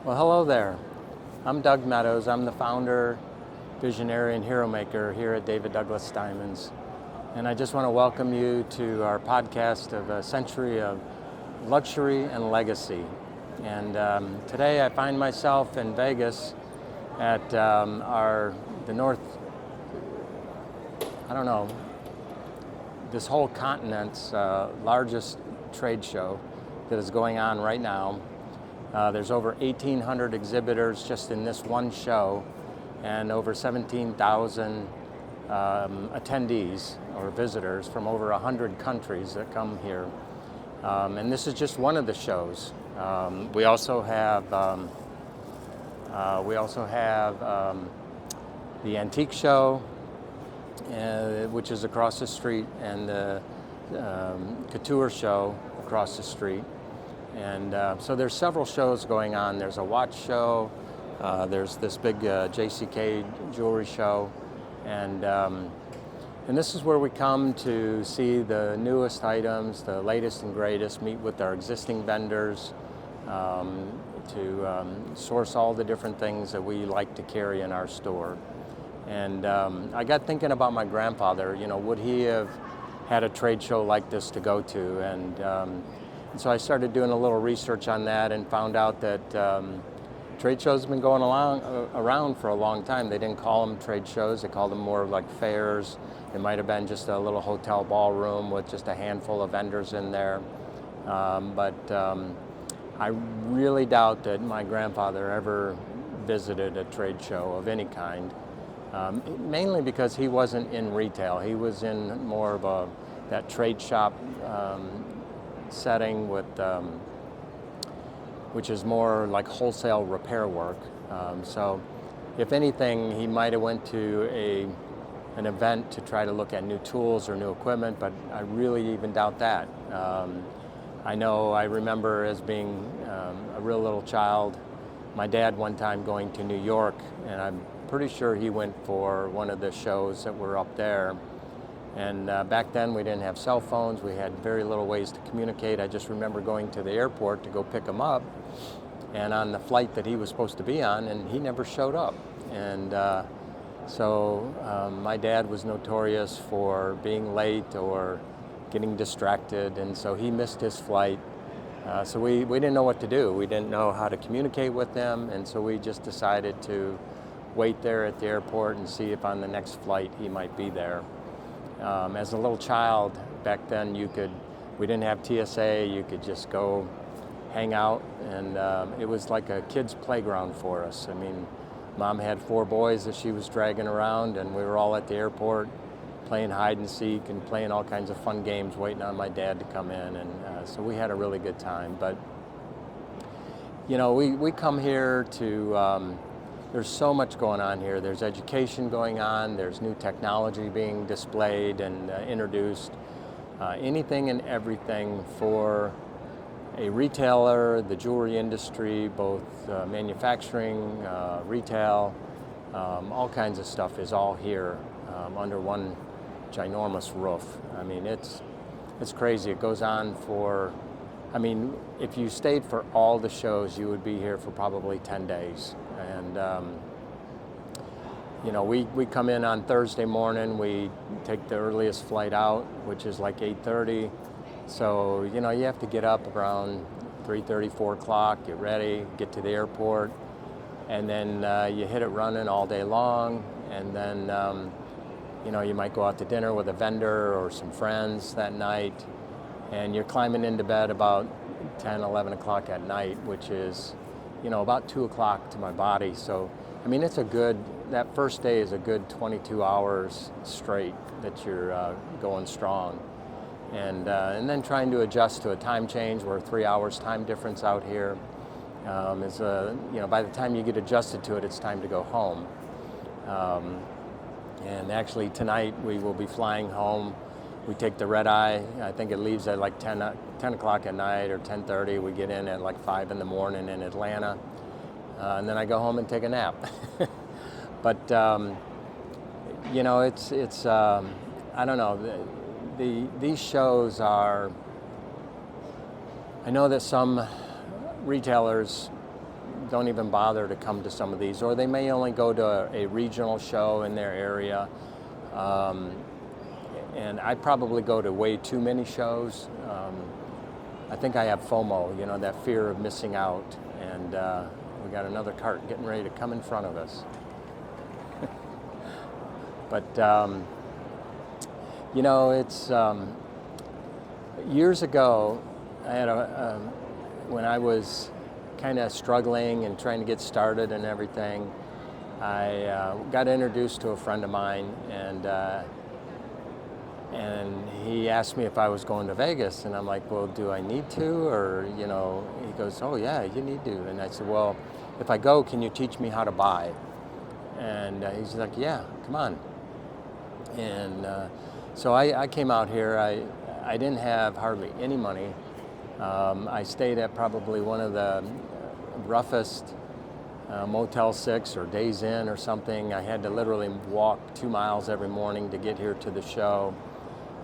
Well, hello there. I'm Doug Meadows. I'm the founder, visionary, and hero maker here at David Douglas Diamonds. And I just want to welcome you to our podcast of a century of luxury and legacy. And today I find myself in Vegas at the North, I don't know, this whole continent's largest trade show that is going on right now. There's over 1,800 exhibitors just in this one show, and over 17,000 attendees or visitors from over 100 countries that come here. And this is just one of the shows. We also have the antique show, which is across the street, and the Couture show across the street. And so there's several shows going on. There's a watch show, there's this big JCK jewelry show, and this is where we come to see the newest items, the latest and greatest, meet with our existing vendors, to source all the different things that we like to carry in our store. And I got thinking about my grandfather. Would he have had a trade show like this to go to? And so I started doing a little research on that and found out that trade shows have been going around for a long time. They didn't call them trade shows, they called them more like fairs. It might have been just a little hotel ballroom with just a handful of vendors in there. But I really doubt that my grandfather ever visited a trade show of any kind, mainly because he wasn't in retail. He was in more of that trade shop setting with, which is more like wholesale repair work. So if anything, he might have went to an event to try to look at new tools or new equipment, but I really even doubt that. I remember as being a real little child, my dad one time going to New York, and I'm pretty sure he went for one of the shows that were up there. And back then we didn't have cell phones, we had very little ways to communicate. I just remember going to the airport to go pick him up, and on the flight that he was supposed to be on, and he never showed up. And so my dad was notorious for being late or getting distracted, and so he missed his flight. So we didn't know what to do. We didn't know how to communicate with them, and so we just decided to wait there at the airport and see if on the next flight he might be there. As a little child back then, we didn't have TSA, you could just go hang out, and it was like a kid's playground for us. I mean, Mom had 4 boys that she was dragging around, and we were all at the airport playing hide and seek and playing all kinds of fun games, waiting on my dad to come in, and so we had a really good time. But we come here to there's so much going on here. There's education going on, there's new technology being displayed and introduced, anything and everything for a retailer, the jewelry industry, both manufacturing, retail, all kinds of stuff is all here under one ginormous roof. I mean, it's crazy. It goes on for, if you stayed for all the shows, you would be here for probably 10 days. And we come in on Thursday morning, we take the earliest flight out, which is like 8:30. So, you have to get up around 3:30, 4 o'clock, get ready, get to the airport, and then you hit it running all day long. And then, you might go out to dinner with a vendor or some friends that night, and you're climbing into bed about 10, 11 o'clock at night, which is, about 2 o'clock to my body. So, that first day is a good 22 hours straight that you're going strong. And then trying to adjust to a time change. We're 3 hours time difference out here. By the time you get adjusted to it, it's time to go home. And actually tonight we will be flying home. We take the red eye. I think it leaves at like 10 o'clock at night or 10:30. We get in at like 5 in the morning in Atlanta. And then I go home and take a nap. But, it's I don't know. These shows are, I know that some retailers don't even bother to come to some of these, or they may only go to a regional show in their area. And I probably go to way too many shows. I think I have FOMO, you know, that fear of missing out. And we got another cart getting ready to come in front of us. But, you know, it's years ago, I had when I was kind of struggling and trying to get started and everything, I got introduced to a friend of mine, and he asked me if I was going to Vegas, and I'm like, well, do I need to? Or, you know, he goes, oh yeah, you need to. And I said, well, if I go, can you teach me how to buy? And he's like, yeah, come on. And so I came out here. I didn't have hardly any money. I stayed at probably one of the roughest Motel 6 or Days Inn or something. I had to literally walk 2 miles every morning to get here to the show.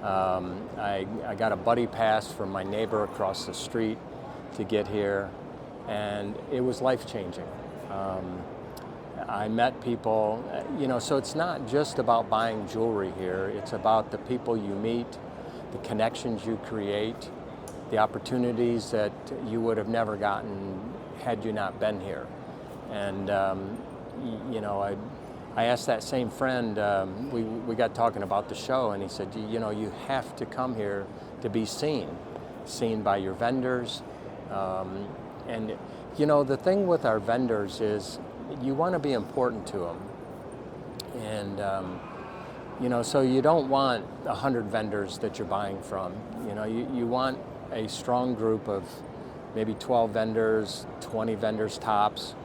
I got a buddy pass from my neighbor across the street to get here, and it was life-changing. I met people, you know, so it's not just about buying jewelry here. It's about the people you meet, the connections you create, the opportunities that you would have never gotten had you not been here. And, you know, I asked that same friend, we got talking about the show, and he said, you know, you have to come here to be seen by your vendors. And, you know, the thing with our vendors is you want to be important to them. And, you know, so you don't want 100 vendors that you're buying from. You know, you want a strong group of maybe 12 vendors, 20 vendors tops,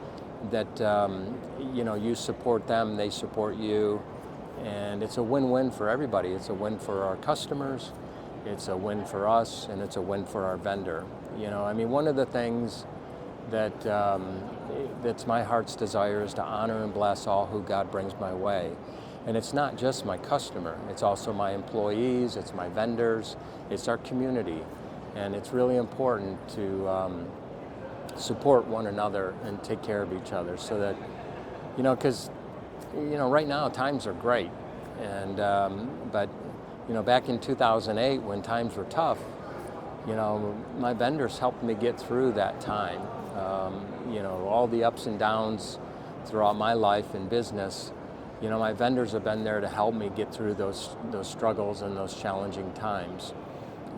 that, you know, you support them, they support you, and it's a win-win for everybody. It's a win for our customers, it's a win for us, and it's a win for our vendor. You know, I mean, one of the things that that's my heart's desire is to honor and bless all who God brings my way. And it's not just my customer, it's also my employees, it's my vendors, it's our community. And it's really important to support one another and take care of each other, so that, you know, because, you know, right now times are great, and but, you know, back in 2008 when times were tough, you know, my vendors helped me get through that time. You know, all the ups and downs throughout my life in business, you know, my vendors have been there to help me get through those struggles and those challenging times.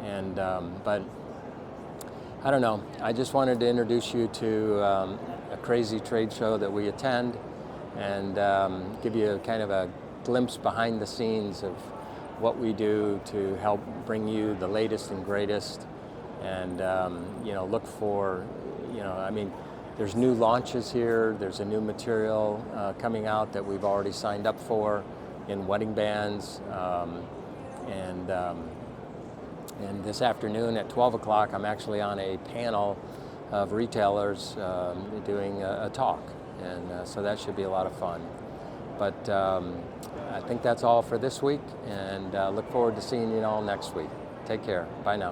And but I don't know, I just wanted to introduce you to a crazy trade show that we attend, and give you kind of a glimpse behind the scenes of what we do to help bring you the latest and greatest. And you know, look for, you know, I mean, there's new launches here, there's a new material coming out that we've already signed up for in wedding bands, and this afternoon at 12 o'clock, I'm actually on a panel of retailers doing a talk, and so that should be a lot of fun. But I think that's all for this week, and look forward to seeing you all next week. Take care. Bye now.